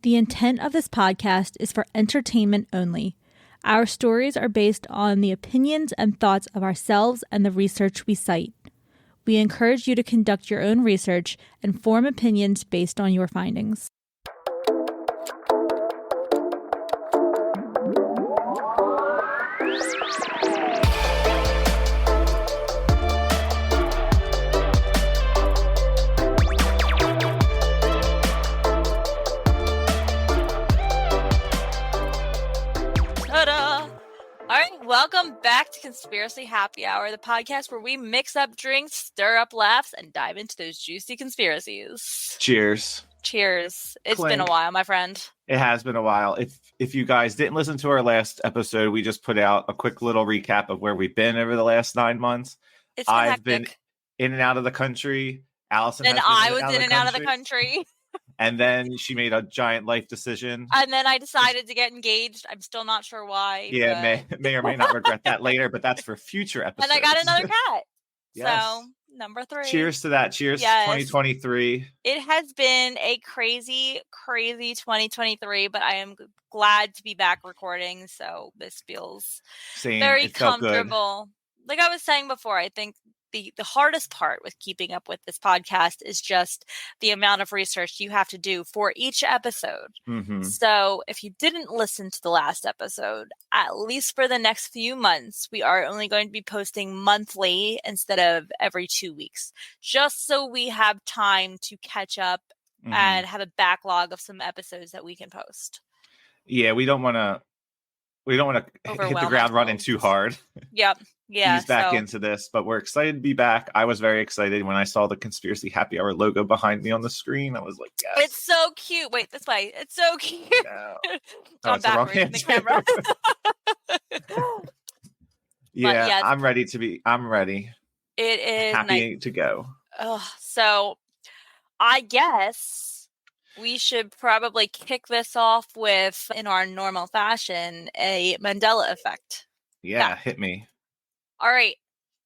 The intent of this podcast is for entertainment only. Our stories are based on the opinions and thoughts of ourselves and the research we cite. We encourage you to conduct your own research and form opinions based on your findings. Welcome back to Conspiracy Happy Hour, the podcast where we mix up drinks, stir up laughs, and dive into those juicy conspiracies. Cheers. Cheers. It's Clink. been a while, my friend. It has been a while. If you guys didn't listen to our last episode, we just put out a quick little recap of where we've been over the last 9 months. I've been in and out of the country. Allison and I was in and out of the country. And then she made a giant life decision. And then I decided to get engaged. I'm still not sure why. Yeah, but... may or may not regret that later, but that's for future episodes. And I got another cat. Yes. So, number 3. Cheers to that. Cheers to 2023. It has been a crazy 2023, but I am glad to be back recording. So this feels very comfortable. Like I was saying before, I think the hardest part with keeping up with this podcast is just the amount of research you have to do for each episode. Mm-hmm. So if you didn't listen to the last episode, at least for the next few months, we are only going to be posting monthly instead of every 2 weeks, just so we have time to catch up and have a backlog of some episodes that we can post. Yeah, we don't want to hit the ground running too hard. Yep. Yeah. Ease back into this, but we're excited to be back. I was very excited when I saw the Conspiracy Happy Hour logo behind me on the screen. I was like, yes. It's so cute. Wait, this way. It's so cute. No. Going backwards in the camera. Yeah, I'm ready. It is happy to go. So I guess we should probably kick this off with, in our normal fashion, a Mandela effect. Yeah, hit me. All right.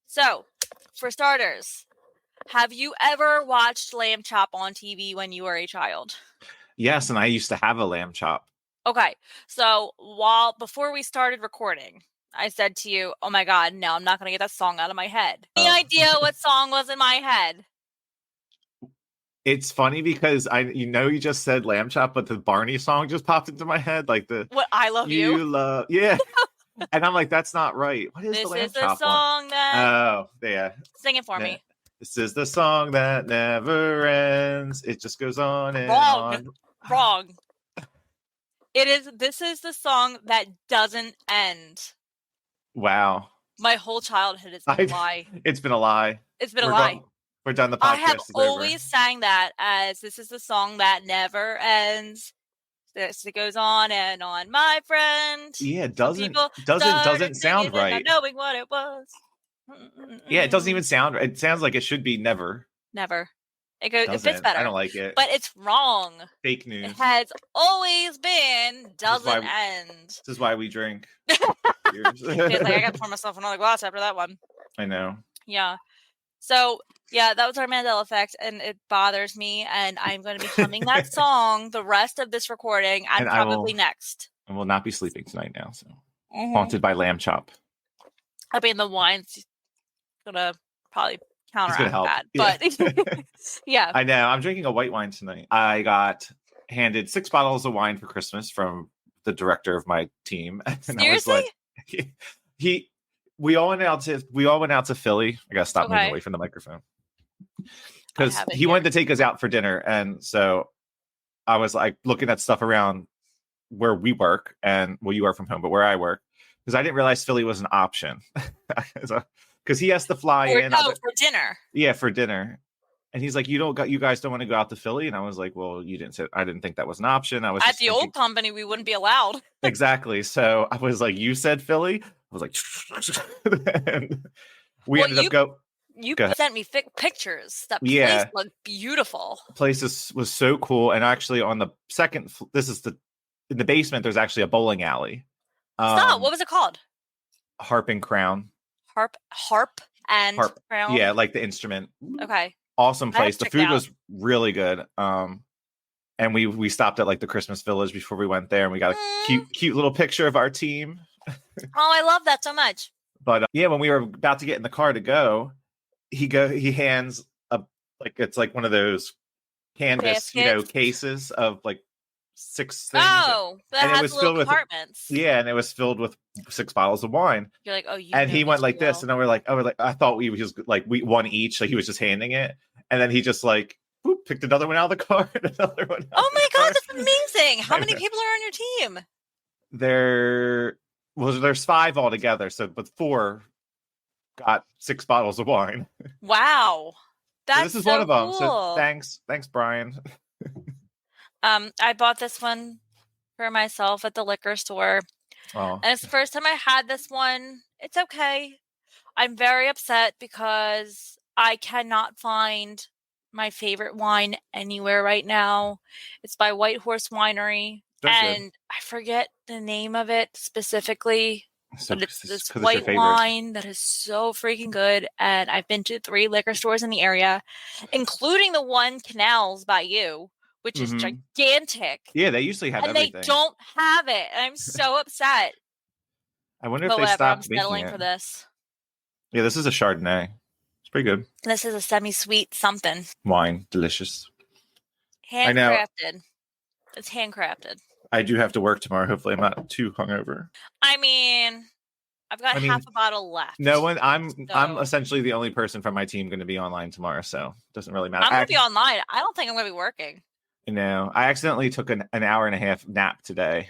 So, for starters, have you ever watched lamb chop on TV when you were a child? Yes, and I used to have a lamb chop. Okay. So, before we started recording, I said to you, oh my God, no, I'm not going to get that song out of my head. Any idea what song was in my head? It's funny because you just said lamb chop, but the Barney song just popped into my head, like what I love you. Yeah. And I'm like, that's not right. What is the lamb chop? This is the song that. Oh, yeah. Sing it for me. This is the song that never ends. It just goes on and on. Wrong. This is the song that doesn't end. Wow. My whole childhood has been a lie. It's been a lie. It's been a lie. We're done. The podcast. I have always sang that as this is the song that never ends. It goes on and on, my friend. Yeah, it doesn't sound right. Not knowing what it was. Yeah, it doesn't even sound right. It sounds like it should be never. Never. It fits better. I don't like it. But it's wrong. Fake news. It has always been doesn't end. This is why we drink. It's like I got to pour myself another glass after that one. I know. Yeah. So, yeah, that was our Mandela effect, and it bothers me, and I'm going to be humming that song the rest of this recording, and probably next. I will not be sleeping tonight now, so haunted by lamb chop. I mean, the wine's going to probably counteract that, but yeah. I know. I'm drinking a white wine tonight. I got handed 6 bottles of wine for Christmas from the director of my team. And seriously? I was like, we all went out to Philly. I gotta stop moving away from the microphone because he wanted to take us out for dinner, and so I was like looking at stuff around where we work, and you work from home, but where I work, because I didn't realize Philly was an option because he has to fly in for dinner. Yeah, for dinner, and he's like, you guys don't want to go out to Philly, and I was like, well, you didn't say. I didn't think that was an option. I was at the old company, we wouldn't be allowed. Exactly. So I was like, you said Philly. I was like, and we ended up go. You sent me pictures. That place looked beautiful. The place was so cool, and actually on the second, in the basement. There's actually a bowling alley. Stop. What was it called? Harp and Crown. Harp and Crown. Yeah, like the instrument. Okay. Awesome place. The food was really good. And we stopped at like the Christmas Village before we went there, and we got a cute little picture of our team. Oh, I love that so much. But when we were about to get in the car to go, he hands it's like one of those canvas, cases of like 6 things. Oh, that has little compartments. And it was filled with 6 bottles of wine. You're like, oh, and he went like this, and then we're like, I thought we was like we one each, like he was just handing it, and then he just like picked another one out of the car and another one. Oh my god, that's amazing! How many people are on your team? There's 5 altogether, but 4 got 6 bottles of wine. Wow, that's this is one of them. Cool. So thanks, Brian. I bought this one for myself at the liquor store, and it's the first time I had this one. It's okay. I'm very upset because I cannot find my favorite wine anywhere right now. It's by White Horse Winery, and I forget the name of it specifically. But it's this white wine that is so freaking good. And I've been to 3 liquor stores in the area, including the one Canals by you, which is gigantic. Yeah, they usually have everything. And they don't have it. And I'm so upset. I wonder if they stopped I'm settling for this. Yeah, this is a Chardonnay. It's pretty good. This is a semi-sweet something. Wine. Delicious. Handcrafted. It's handcrafted. I do have to work tomorrow. Hopefully I'm not too hungover. I mean, I've got half a bottle left. No one. I'm essentially the only person from my team going to be online tomorrow, so it doesn't really matter. I'm going to be online. I don't think I'm going to be working. No, I accidentally took an hour and a half nap today.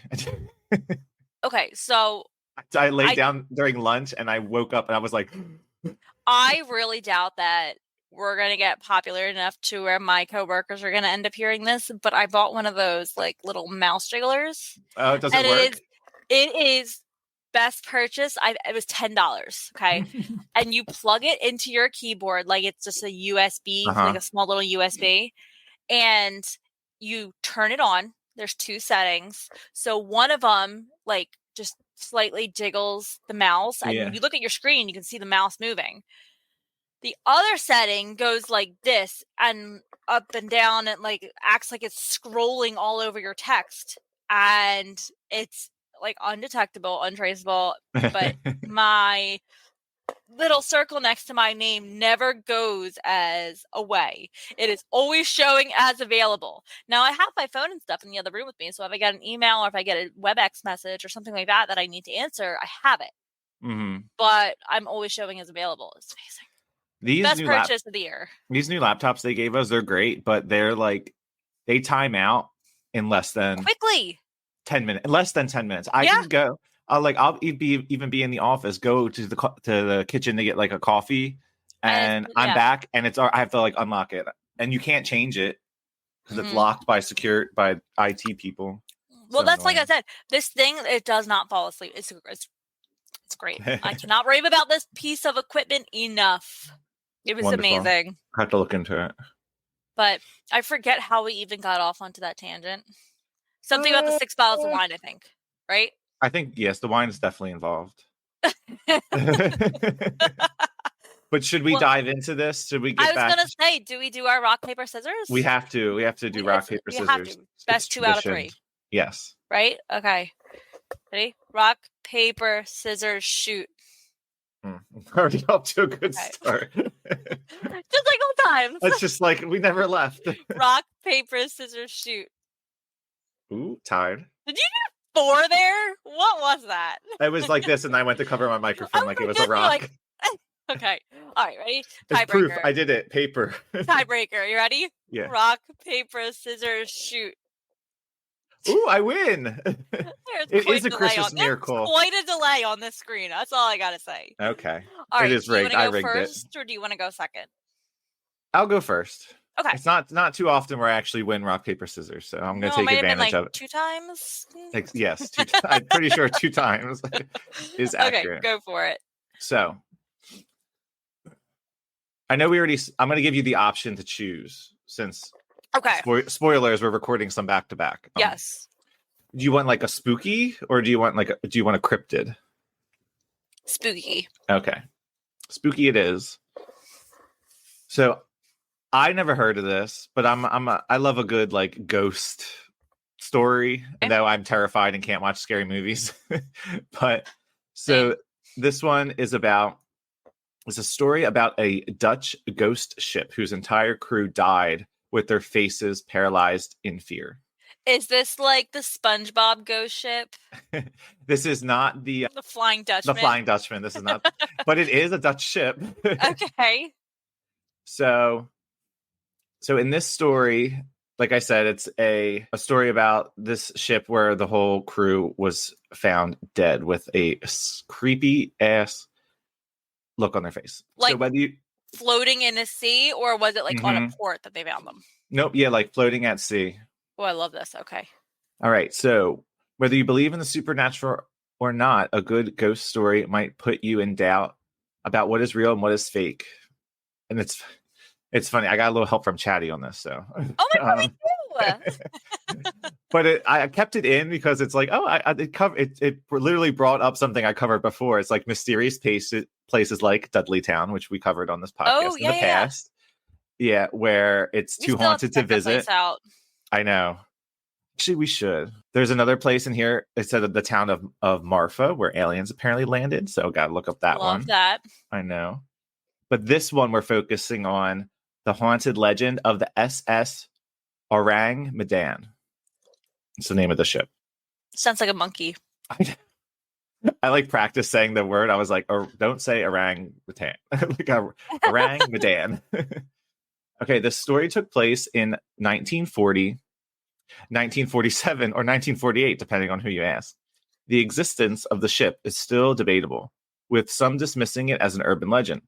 Okay, so I laid down during lunch and I woke up and I was like, I really doubt that we're going to get popular enough to where my coworkers are going to end up hearing this, but I bought one of those like little mouse jigglers. Oh, it doesn't work? It is best purchase. It was $10. Okay. And you plug it into your keyboard. Like it's just a USB, like a small little USB, and you turn it on. There's 2 settings. So one of them like just slightly jiggles the mouse, and when you look at your screen, you can see the mouse moving. The other setting goes like this and up and down, and like acts like it's scrolling all over your text, and it's like undetectable, untraceable. But my little circle next to my name never goes as away. It is always showing as available. Now I have my phone and stuff in the other room with me, so if I get an email or if I get a WebEx message or something like that I need to answer, I have it. But I'm always showing as available. It's amazing. Best purchase of the year. These new laptops they gave us, they're great, but they're like they time out in less than 10 minutes. Less than 10 minutes. I can go. I'll even be in the office, go to the kitchen to get like a coffee, and I'm back, and I have to like unlock it, and you can't change it because it's locked by IT people. Well, that's annoying. Like I said, this thing it does not fall asleep. It's great. I cannot rave about this piece of equipment enough. It was amazing. I have to look into it. But I forget how we even got off onto that tangent. Something about the 6 bottles of wine, I think, right? I think, yes, the wine is definitely involved. But should we dive into this? Should we get back? I was going to say, do we do our rock, paper, scissors? We have to. We have to do rock, paper, scissors. Best 2 out of 3. Yes. Right? Okay. Ready? Rock, paper, scissors, shoot. Already up to a good start. Just like old times. It's just like we never left. Rock, paper, scissors, shoot. Ooh, tied. Did you do 4 there? What was that? I was like this, and I went to cover my microphone like it was a rock. Okay. All right, ready? Tiebreaker. Proof. I did it. Paper. Tiebreaker. You ready? Yeah. Rock, paper, scissors, shoot. Ooh, I win. It is a Christmas miracle. There's quite a delay on this screen. That's all I got to say. Okay. All right. It is rigged. I rigged first, or do you want to go second? I'll go first. Okay. It's not too often where I actually win rock, paper, scissors, so I'm going to take advantage of it. 2 times? Yes. I'm pretty sure 2 times is accurate. Okay, go for it. So, I know I'm going to give you the option to choose since spoilers, we're recording some back to back. Yes. Do you want like a spooky or do you want a cryptid? Spooky. Okay. Spooky it is. So I never heard of this, but I love a good like ghost story. Okay. Though I'm terrified and can't watch scary movies. But so this one is it's a story about a Dutch ghost ship whose entire crew died with their faces paralyzed in fear. Is this like the SpongeBob ghost ship? This is not the Flying Dutchman. The Flying Dutchman. This is not, but it is a Dutch ship. Okay. So in this story, like I said, it's a story about this ship where the whole crew was found dead with a creepy ass look on their face. Like so whether you floating in the sea, or was it like on a port that they found them? Nope. Yeah, like floating at sea. Oh, I love this. Okay. All right. So whether you believe in the supernatural or not, a good ghost story might put you in doubt about what is real and what is fake. And it's funny. I got a little help from Chatty on this. So. Oh my God, me too. But I kept it in because it's like, it literally brought up something I covered before. It's like mysterious places like Dudleytown, which we covered on this podcast in the past. Yeah, where it's too haunted to visit. I know. Actually, we should. There's another place in here. It said the town of Marfa, where aliens apparently landed. So gotta look up that one. Love that. I know. But this one, we're focusing on the haunted legend of the SS Ourang Medan. It's the name of the ship. Sounds like a monkey. I like practice saying the word. I was like, don't say orang Medan. Like Ourang Medan. Okay, the story took place in 1940, 1947, or 1948, depending on who you ask. The existence of the ship is still debatable, with some dismissing it as an urban legend.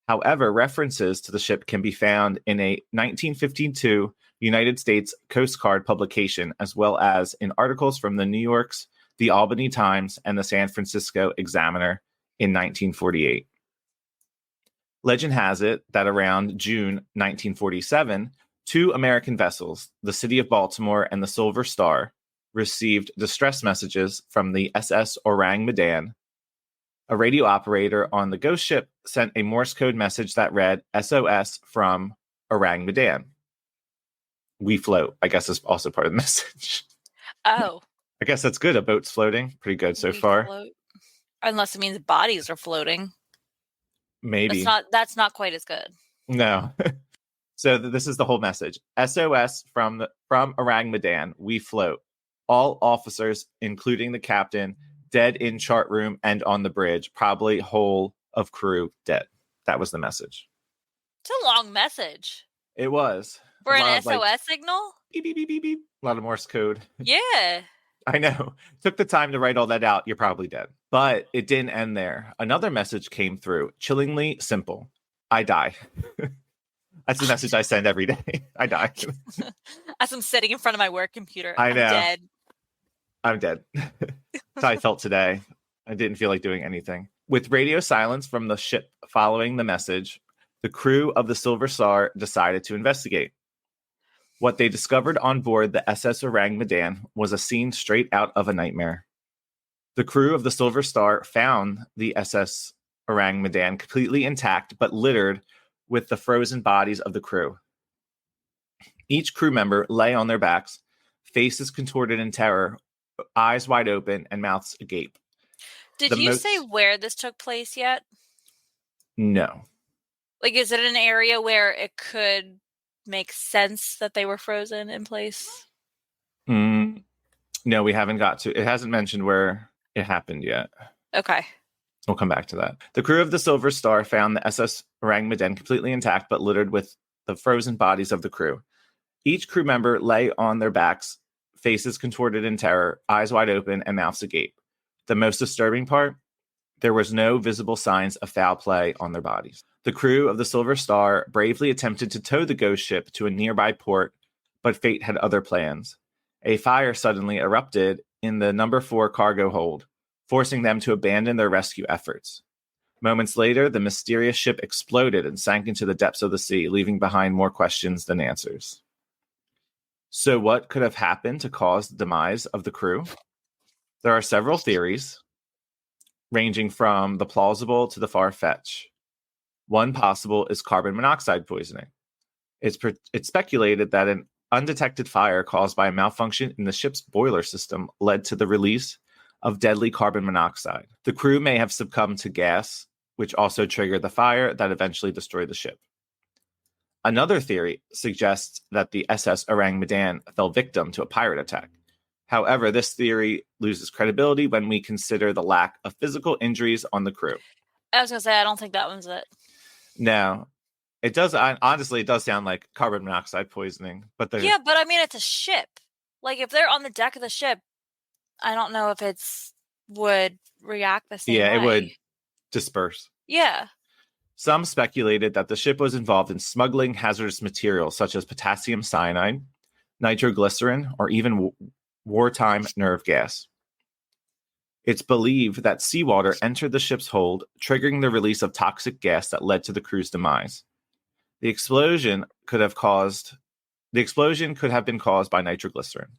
However, references to the ship can be found in a 1952 United States Coast Guard publication, as well as in articles from the New York's The Albany Times and the San Francisco Examiner in 1948. Legend has it that around June 1947, two American vessels, the City of Baltimore and the Silver Star, received distress messages from the SS Ourang Medan. A radio operator on the ghost ship sent a Morse code message that read SOS from Ourang Medan. We float, I guess, is also part of the message. Oh. I guess that's good. A boat's floating. Pretty good so far. Float. Unless it means bodies are floating. Maybe. That's not quite as good. No. So this is the whole message. SOS from Ourang Medan. We float. All officers, including the captain, dead in chart room and on the bridge. Probably whole of crew dead. That was the message. It's a long message. It was. For an SOS signal? Beep, beep, beep, beep, beep. A lot of Morse code. Yeah. I know. Took the time to write all that out. You're probably dead. But it didn't end there. Another message came through. Chillingly simple. I die. That's the message I send every day. I die. As I'm sitting in front of my work computer. I know. I'm dead. That's how I felt today. I didn't feel like doing anything. With radio silence from the ship following the message, the crew of the Silver Star decided to investigate. What they discovered on board the SS Ourang Medan was a scene straight out of a nightmare. The crew of the Silver Star found the SS Ourang Medan completely intact but littered with the frozen bodies of the crew. Each crew member lay on their backs, faces contorted in terror, eyes wide open, and mouths agape. Did you say where this took place yet? No. Like, is it an area where it could make sense that they were frozen in place? No, we haven't got to. It hasn't mentioned where it happened yet. Okay. We'll come back to that. The crew of the Silver Star found the SS Ourang Medan completely intact but littered with the frozen bodies of the crew. Each crew member lay on their backs, faces contorted in terror, eyes wide open, and mouths agape. The most disturbing part? There was no visible signs of foul play on their bodies. The crew of the Silver Star bravely attempted to tow the ghost ship to a nearby port, but fate had other plans. A fire suddenly erupted in the number 4 cargo hold, forcing them to abandon their rescue efforts. Moments later, the mysterious ship exploded and sank into the depths of the sea, leaving behind more questions than answers. So what could have happened to cause the demise of the crew? There are several theories, ranging from the plausible to the far-fetched. One possible is carbon monoxide poisoning. It's speculated that an undetected fire caused by a malfunction in the ship's boiler system led to the release of deadly carbon monoxide. The crew may have succumbed to gas, which also triggered the fire that eventually destroyed the ship. Another theory suggests that the SS Ourang Medan fell victim to a pirate attack. However, this theory loses credibility when we consider the lack of physical injuries on the crew. I was going to say, I don't think that one's it. No. It does, honestly, it does sound like carbon monoxide poisoning. But yeah, but I mean, it's a ship. Like, if they're on the deck of the ship, I don't know if would react the same way. Yeah, it would disperse. Yeah. Some speculated that the ship was involved in smuggling hazardous materials such as potassium cyanide, nitroglycerin, or even wartime nerve gas. It's believed that seawater entered the ship's hold, triggering the release of toxic gas that led to the crew's demise. The explosion could have been caused by nitroglycerin.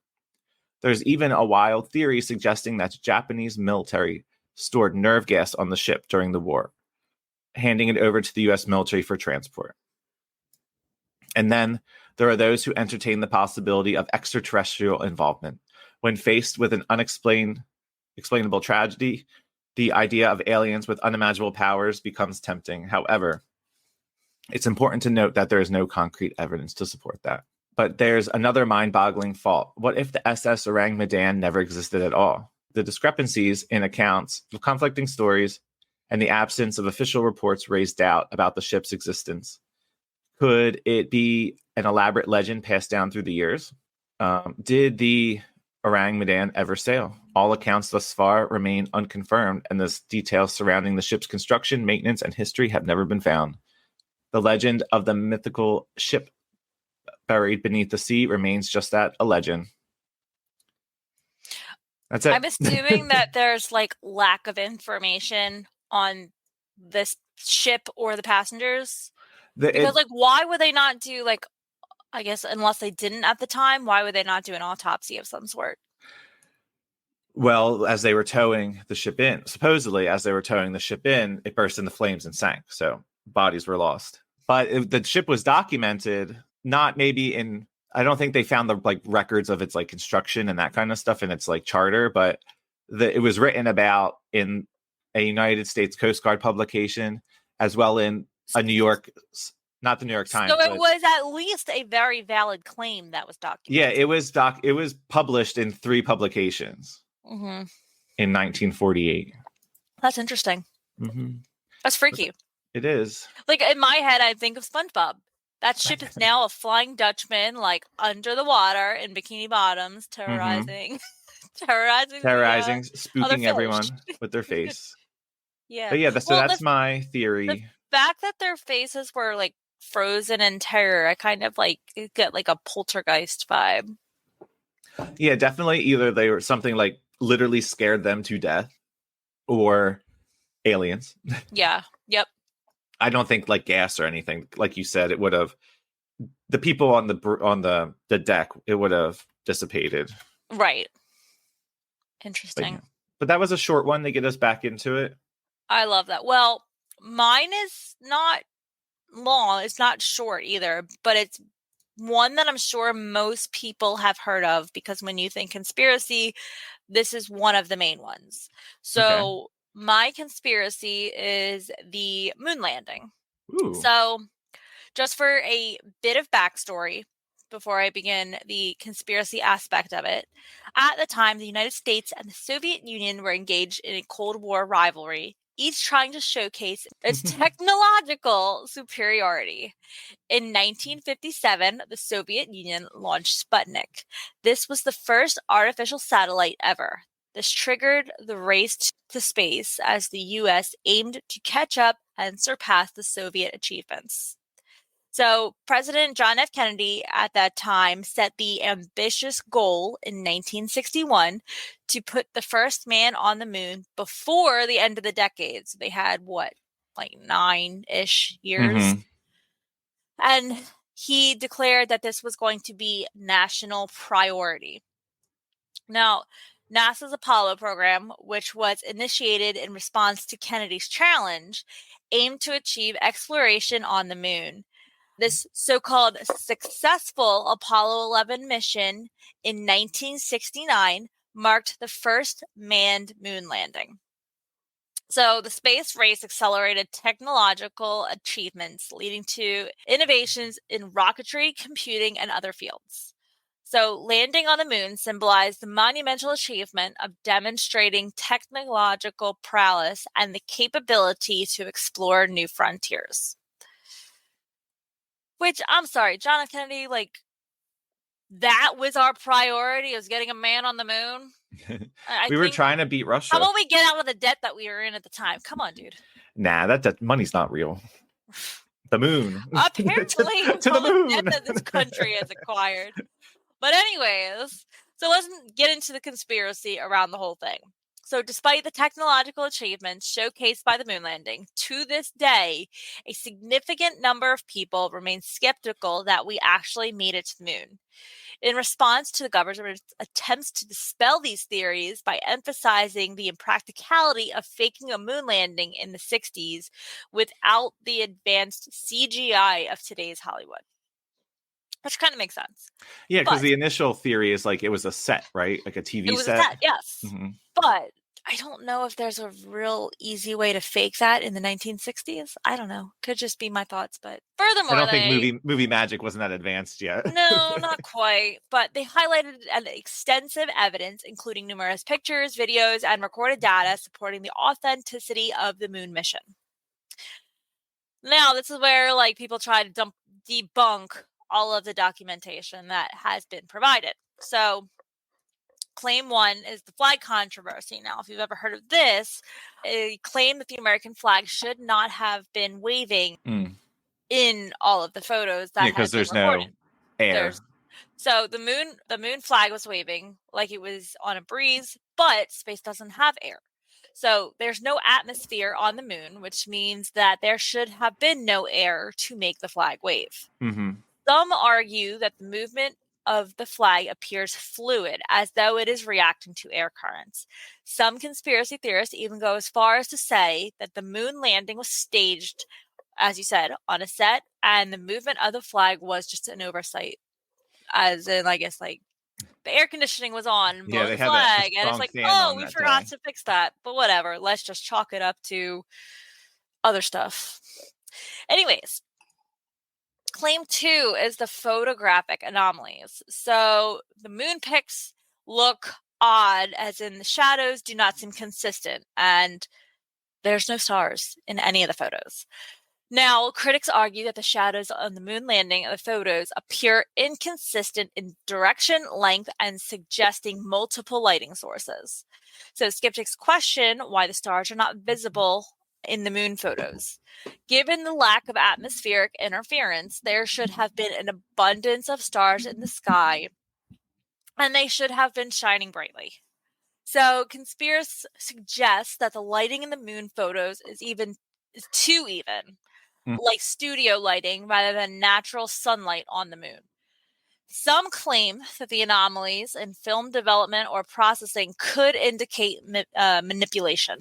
There's even a wild theory suggesting that the Japanese military stored nerve gas on the ship during the war, handing it over to the U.S. military for transport. And then there are those who entertain the possibility of extraterrestrial involvement. When faced with an unexplainable tragedy, the idea of aliens with unimaginable powers becomes tempting. However, it's important to note that there is no concrete evidence to support that. But there's another mind-boggling fault. What if the SS Ourang Medan never existed at all? The discrepancies in accounts, the conflicting stories, and the absence of official reports raise doubt about the ship's existence. Could it be an elaborate legend passed down through the years? Did the Ourang Medan ever sail? All accounts thus far remain unconfirmed, and the details surrounding the ship's construction, maintenance, and history have never been found. The legend of the mythical ship buried beneath the sea remains just that, a legend. That's it. I'm assuming that there's lack of information on this ship or the passengers. Because why would they not do I guess unless they didn't at the time, why would they not do an autopsy of some sort? Well, as they were towing the ship in, supposedly as they were towing the ship in, it burst into flames and sank. So bodies were lost. But the ship was documented, not maybe in, I don't think they found the records of its construction and that kind of stuff in its charter, but it was written about in a United States Coast Guard publication, as well in a New York, not the New York Times. So it was at least a very valid claim that was documented. Yeah, it was published in 3 publications in 1948. That's interesting. Mm-hmm. That's freaky. It is. In my head, I think of SpongeBob. That ship is now a Flying Dutchman, under the water in Bikini Bottoms, terrorizing, spooking everyone with their face. Yeah. But yeah, that's my theory. The fact that their faces were frozen in terror, I kind of get a poltergeist vibe. Yeah, definitely. Either they were something literally scared them to death, or aliens. Yeah. Yep. I don't think gas or anything. Like you said, it would have the people on the deck. It would have dissipated. Right. Interesting. But that was a short one to get us back into it. I love that. Well, mine is not long. It's not short either, but it's one that I'm sure most people have heard of, because when you think conspiracy, this is one of the main ones. So my conspiracy is the moon landing. Ooh. So just for a bit of backstory before I begin the conspiracy aspect of it, at the time, the United States and the Soviet Union were engaged in a Cold War rivalry, each trying to showcase its technological superiority. In 1957, the Soviet Union launched Sputnik. This was the first artificial satellite ever. This triggered the race to space as the U.S. aimed to catch up and surpass the Soviet achievements. So President John F. Kennedy at that time set the ambitious goal in 1961 to put the first man on the moon before the end of the decade. So they had 9-ish years. Mm-hmm. And he declared that this was going to be national priority. Now, NASA's Apollo program, which was initiated in response to Kennedy's challenge, aimed to achieve exploration on the moon. This so-called successful Apollo 11 mission in 1969 marked the first manned moon landing. So the space race accelerated technological achievements, leading to innovations in rocketry, computing, and other fields. So landing on the moon symbolized the monumental achievement of demonstrating technological prowess and the capability to explore new frontiers. Which, I'm sorry, John F. Kennedy, like, that was our priority, was getting a man on the moon? We were trying to beat Russia. How about we get out of the debt that we were in at the time? Come on, dude. Nah, that money's not real. The moon. Apparently, to the moon. Debt that this country has acquired. But anyways, so let's get into the conspiracy around the whole thing. So despite the technological achievements showcased by the moon landing, to this day, a significant number of people remain skeptical that we actually made it to the moon. In response to the government's attempts to dispel these theories by emphasizing the impracticality of faking a moon landing in the 60s without the advanced CGI of today's Hollywood. Which kind of makes sense. Yeah, because the initial theory is like it was a set, right? Like a TV set. It was a set, yes. Mm-hmm. But I don't know if there's a real easy way to fake that in the 1960s. I don't know. Could just be my thoughts. But furthermore, I don't think movie magic wasn't that advanced yet. No, not quite. But they highlighted extensive evidence, including numerous pictures, videos, and recorded data supporting the authenticity of the moon mission. Now, this is where people try to debunk all of the documentation that has been provided. So claim one is the flag controversy. Now, if you've ever heard of this, a claim that the American flag should not have been waving in all of the photos that because there's no air. So the moon flag was waving like it was on a breeze, but space doesn't have air. So there's no atmosphere on the moon, which means that there should have been no air to make the flag wave. Mm-hmm. Some argue that the movement of the flag appears fluid, as though it is reacting to air currents. Some conspiracy theorists even go as far as to say that the moon landing was staged, as you said, on a set, and the movement of the flag was just an oversight. As in, I guess, the air conditioning was on, blowing the flag, and it's we forgot to fix that. But whatever, let's just chalk it up to other stuff. Anyways. Claim two is the photographic anomalies. So the moon pics look odd, as in the shadows do not seem consistent, and there's no stars in any of the photos. Now, critics argue that the shadows on the moon landing of the photos appear inconsistent in direction, length, and suggesting multiple lighting sources. So skeptics question why the stars are not visible in the moon photos. Given the lack of atmospheric interference, there should have been an abundance of stars in the sky, and they should have been shining brightly. So conspiracists suggest that the lighting in the moon photos is too even, like studio lighting rather than natural sunlight on the moon. Some claim that the anomalies in film development or processing could indicate manipulation.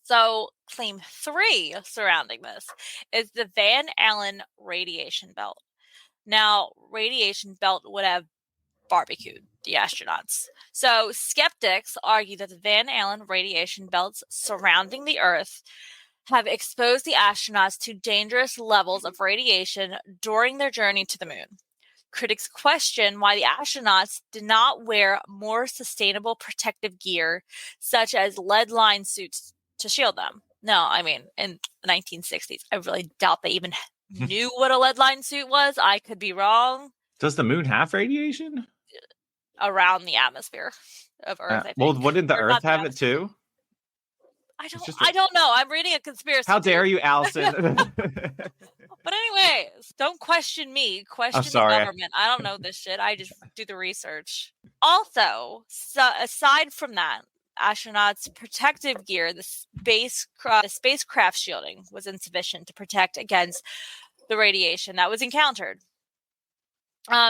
So claim three surrounding this is the Van Allen radiation belt. Now, radiation belt would have barbecued the astronauts. So skeptics argue that the Van Allen radiation belts surrounding the Earth have exposed the astronauts to dangerous levels of radiation during their journey to the moon. Critics question why the astronauts did not wear more sustainable protective gear, such as lead-lined suits to shield them. No, I mean, in the 1960s, I really doubt they even knew what a lead-lined suit was. I could be wrong. Does the moon have radiation? Around the atmosphere of Earth, I think. Well, wouldn't the Earth have it too? I don't know. I'm reading a conspiracy. How dare you, Allison? But anyways, don't question me. Question the government. I don't know this shit. I just do the research. Also, aside from that, astronauts' protective gear, the spacecraft shielding was insufficient to protect against the radiation that was encountered.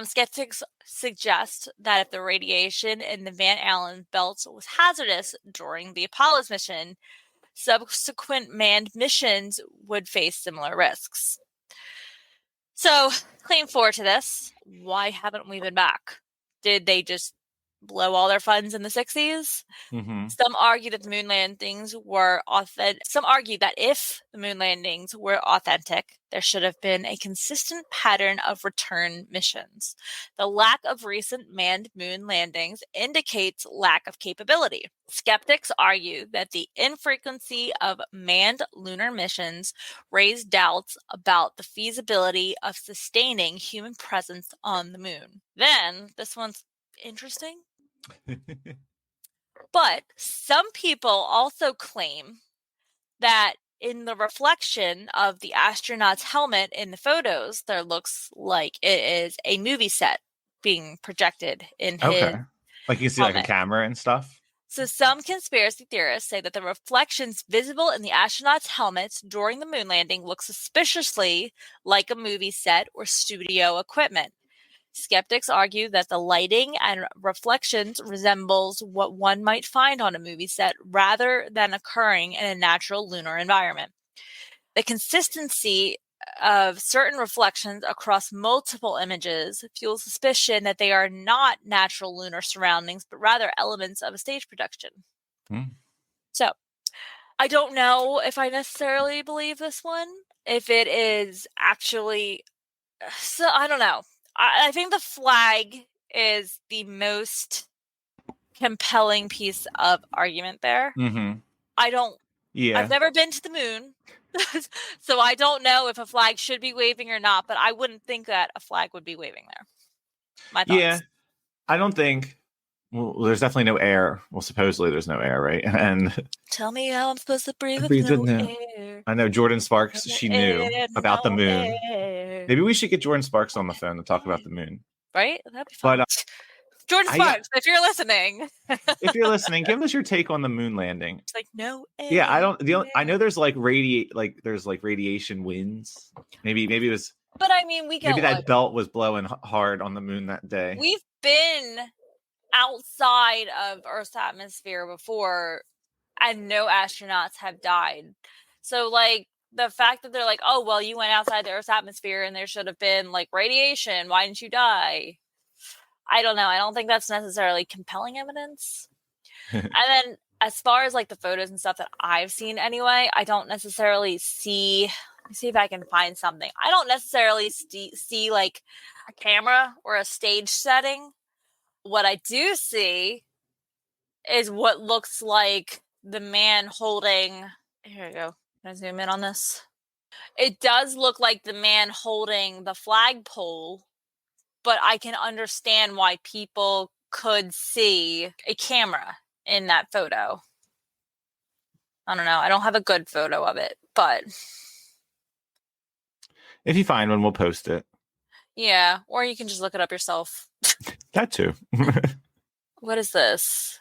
Skeptics suggest that if the radiation in the Van Allen belt was hazardous during the Apollo's mission, subsequent manned missions would face similar risks. So, claim 4 to this. Why haven't we been back? Did they just blow all their funds in the 60s? Mm-hmm. Some argue that the moon landings were authentic. Some argue that if the moon landings were authentic, there should have been a consistent pattern of return missions. The lack of recent manned moon landings indicates lack of capability. Skeptics argue that the infrequency of manned lunar missions raise doubts about the feasibility of sustaining human presence on the moon. Then, this one's interesting. But some people also claim that in the reflection of the astronaut's helmet in the photos, there looks like it is a movie set being projected in his like you can see helmet. Like a camera and stuff. So some conspiracy theorists say that the reflections visible in the astronauts' helmets during the moon landing look suspiciously like a movie set or studio equipment. Skeptics argue that the lighting and reflections resembles what one might find on a movie set rather than occurring in a natural lunar environment. The consistency of certain reflections across multiple images fuels suspicion that they are not natural lunar surroundings, but rather elements of a stage production. So, I don't know if I necessarily believe this one. If it is actually... So, I don't know. I think the flag is the most compelling piece of argument there. Mm-hmm. I've never been to the moon, so I don't know if a flag should be waving or not, but I wouldn't think that a flag would be waving there. My thoughts. Yeah, I don't think... Well, there's definitely no air. Well, supposedly there's no air, right? And tell me how I'm supposed to breathe with no air. I know Jordan Sparks, she knew about the moon. Maybe we should get Jordan Sparks on the phone to talk about the moon. Right? That'd be fun. But, Jordan Sparks, if you're listening. Give us your take on the moon landing. It's like no air. Yeah, I know there's radiation winds. Maybe it was... But I mean, maybe that belt was blowing hard on the moon that day. We've been outside of Earth's atmosphere before, and no astronauts have died. So, like, the fact that they're like, oh, well, you went outside the Earth's atmosphere and there should have been, like, radiation. Why didn't you die? I don't know. I don't think that's necessarily compelling evidence. And then as far as, like, the photos and stuff that I've seen anyway, I don't necessarily see... Let me see if I can find something. I don't necessarily see, like, a camera or a stage setting. What I do see is what looks like the man holding... Here we go. Can I zoom in on this? It does look like the man holding the flagpole, but I can understand why people could see a camera in that photo. I don't know. I don't have a good photo of it, but... If you find one, we'll post it. Yeah, or you can just look it up yourself. That too. What is this?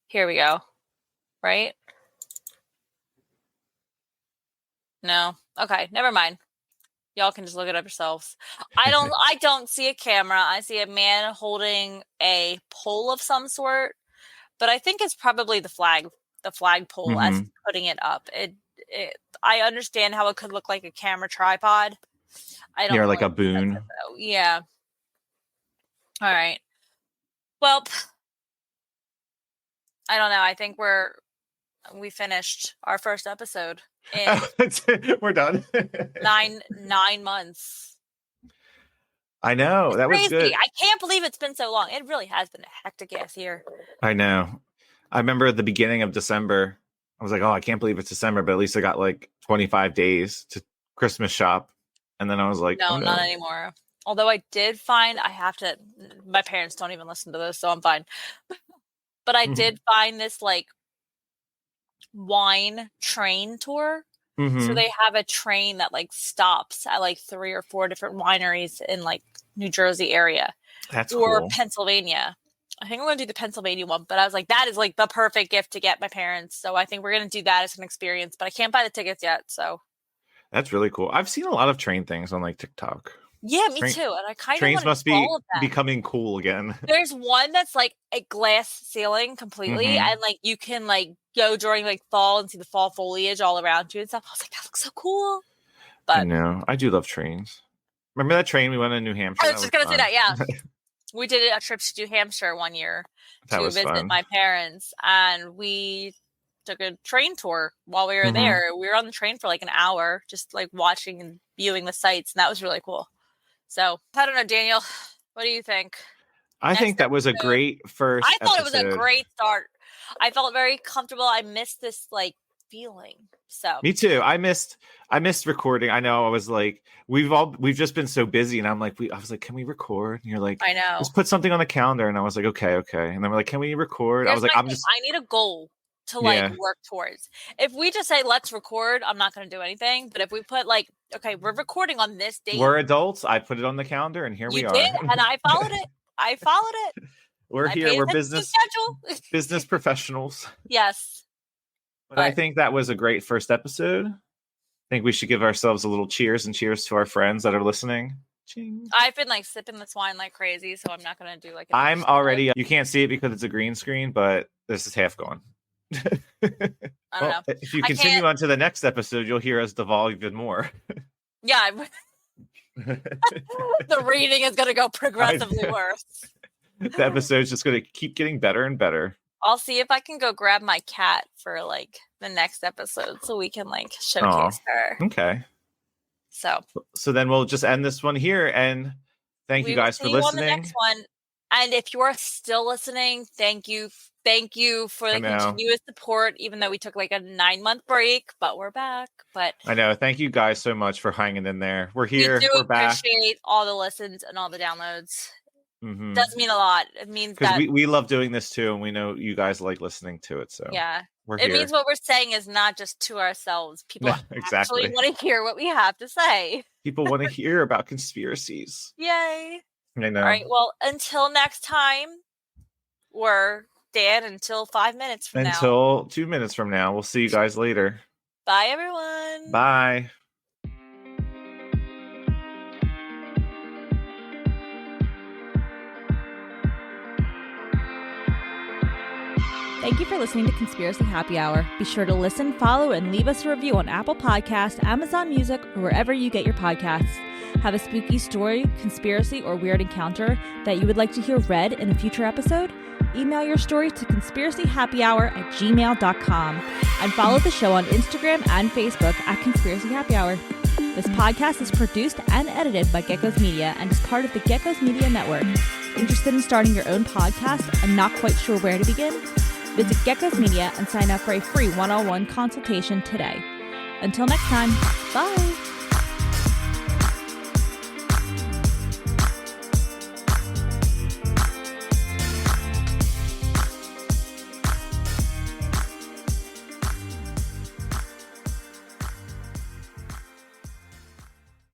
Here we go. Right? No. Okay, never mind. Y'all can just look it up yourselves. I don't see a camera. I see a man holding a pole of some sort, but I think it's probably the flagpole as he's putting it up. I understand how it could look like a camera tripod. I don't. Yeah, like a boon. Yeah. All right. Well, I don't know. I think we finished our first episode. We're done. 9 months. I know. It's that crazy. Was good. I can't believe it's been so long. It really has been a hectic ass year. I know. I remember at the beginning of December, I was like, oh, I can't believe it's December, but at least I got like 25 days to Christmas shop. And then I was like, no, not anymore. Although I did find my parents don't even listen to this, so I'm fine. But I did find this like wine train tour. So they have a train that like stops at like 3 or 4 different wineries in like New Jersey area. That's or cool. Pennsylvania. I think I'm going to do the Pennsylvania one, but I was like, that is like the perfect gift to get my parents. So I think we're going to do that as an experience, but I can't buy the tickets yet. So that's really cool. I've seen a lot of train things on like TikTok. Yeah, me too. And I kind of trains must be becoming cool again. There's one that's like a glass ceiling completely, and like you can like go during like fall and see the fall foliage all around you and stuff. I was like, that looks so cool. But I know. I do love trains. Remember that train we went to New Hampshire? I was just going to say that, yeah. We did a trip to New Hampshire one year to visit my parents, and we took a train tour while we were there. We were on the train for like an hour, just like watching and viewing the sights, and that was really cool. So, I don't know, Daniel, what do you think? I think that was a great first I thought episode. It was a great start. I felt very comfortable. I missed this like feeling. So me too. I missed recording. I know. I was like, we've just been so busy, and I'm like, I was like, can we record? And you're like, I know. Let's put something on the calendar. And I was like, okay. And then we're like, can we record? I was like, I need a goal to work towards. If we just say let's record, I'm not going to do anything. But if we put like, okay, we're recording on this date. We're adults. I put it on the calendar, and here we are. And I followed it. We're here. We're business professionals. Yes. But I think that was a great first episode. I think we should give ourselves a little cheers, and cheers to our friends that are listening. Ching. I've been like sipping this wine like crazy, so I'm not going to do like. I'm already. You can't see it because it's a green screen, but this is half gone. I don't know. If you continue on to the next episode, you'll hear us devolve even more. Yeah. The reading is going to go progressively worse. The episode's just going to keep getting better and better. I'll see if I can go grab my cat for like the next episode so we can like showcase her. Okay. So then we'll just end this one here, and thank you guys for listening. On the next one. And if you're still listening, thank you for the continuous support, even though we took like a 9-month break, but we're back. But I know. Thank you guys so much for hanging in there. We're here. We're back. Appreciate all the listens and all the downloads. Does mean a lot. It means that we love doing this too, and we know you guys like listening to it. So it means what we're saying is not just to ourselves. People actually want to hear what we have to say. People want to hear about conspiracies. Yay! I know. All right. Well, until next time, or Dan, until 5 minutes from now. Until 2 minutes from now, we'll see you guys later. Bye, everyone. Bye. Thank you for listening to Conspiracy Happy Hour. Be sure to listen, follow, and leave us a review on Apple Podcasts, Amazon Music, or wherever you get your podcasts. Have a spooky story, conspiracy, or weird encounter that you would like to hear read in a future episode? Email your story to conspiracyhappyhour@gmail.com and follow the show on Instagram and Facebook at Conspiracy Happy Hour. This podcast is produced and edited by Geckos Media and is part of the Geckos Media Network. Interested in starting your own podcast and not quite sure where to begin? Visit Geckos Media and sign up for a free one-on-one consultation today. Until next time, bye!